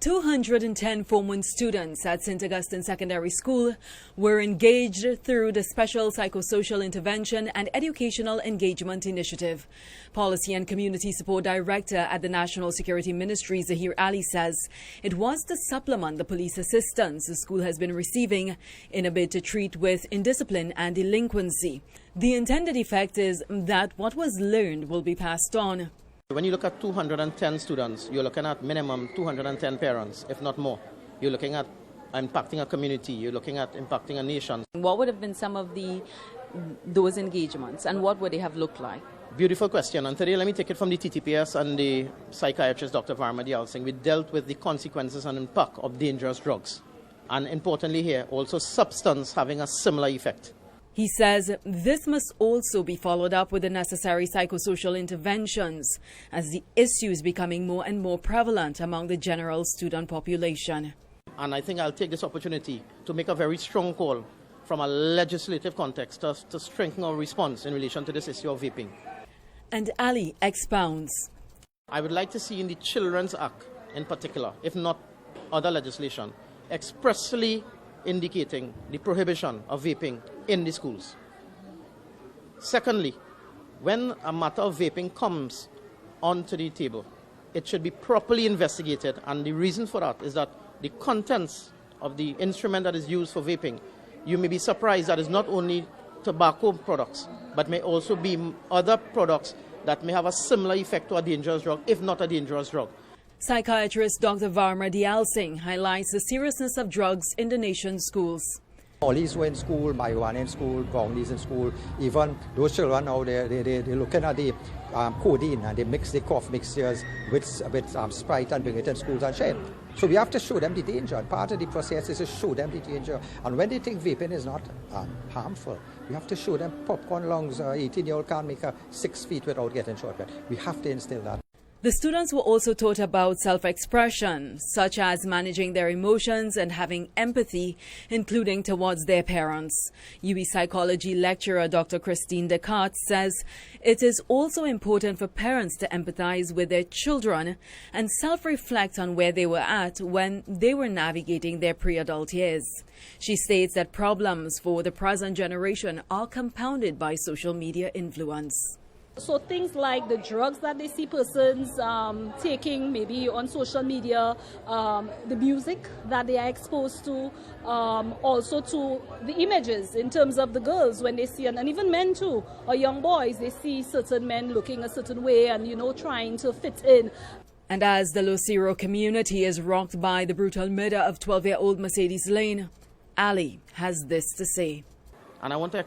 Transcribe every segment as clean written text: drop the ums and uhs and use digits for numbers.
210 Form 1 students at St. Augustine Secondary School were engaged through the Special Psychosocial Intervention and Educational Engagement Initiative. Policy and Community Support Director at the National Security Ministry, Zahir Ali, says it was to supplement the police assistance the school has been receiving in a bid to treat with indiscipline and delinquency. The intended effect is that what was learned will be passed on. When you look at 210 students, you're looking at minimum 210 parents, if not more. You're looking at impacting a community, you're looking at impacting a nation. What would have been some of those engagements and what would they have looked like? Beautiful question. And today, let me take it from the TTPS and the psychiatrist, Dr. Varma Dialsing. We dealt with the consequences and impact of dangerous drugs. And importantly here, also substance having a similar effect. He says this must also be followed up with the necessary psychosocial interventions as the issue is becoming more and more prevalent among the general student population. And I think I'll take this opportunity to make a very strong call from a legislative context to strengthen our response in relation to this issue of vaping. And Ali expounds. I would like to see in the Children's Act in particular, if not other legislation, expressly indicating the prohibition of vaping in the schools. Secondly, when a matter of vaping comes onto the table, it should be properly investigated, and the reason for that is that the contents of the instrument that is used for vaping, you may be surprised that it's not only tobacco products, but may also be other products that may have a similar effect to a dangerous drug, if not a dangerous drug. Psychiatrist Dr. Varma Dialsing highlights the seriousness of drugs in the nation's schools. Mollies were in school, marijuana in school, brownies in school. Even those children now, they're looking at the codeine and they mix the cough mixtures with Sprite and bring it in schools and share it. So we have to show them the danger. And part of the process is to show them the danger. And when they think vaping is not harmful, we have to show them popcorn lungs. 18-year-old can't make 6 feet without getting shot. We have to instill that. The students were also taught about self-expression, such as managing their emotions and having empathy, including towards their parents. UB psychology lecturer Dr. Christine Descartes says it is also important for parents to empathize with their children and self-reflect on where they were at when they were navigating their pre-adult years. She states that problems for the present generation are compounded by social media influence. So things like the drugs that they see persons taking maybe on social media, the music that they are exposed to, also to the images in terms of the girls when they see, and even men too, or young boys, they see certain men looking a certain way and, trying to fit in. And as the Lucero community is rocked by the brutal murder of 12-year-old Mercedes Lane, Ali has this to say. And I want to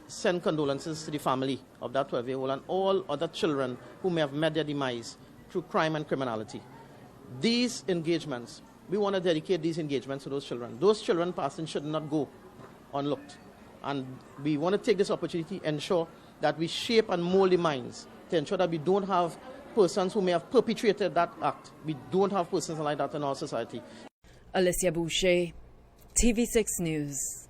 send condolences to the family of that 12-year-old and all other children who may have met their demise through crime and criminality. These engagements, we want to dedicate these engagements to those children. Those children passing should not go unlooked. And we want to take this opportunity to ensure that we shape and mold the minds to ensure that we don't have persons who may have perpetrated that act. We don't have persons like that in our society. Alicia Boucher, TV6 News.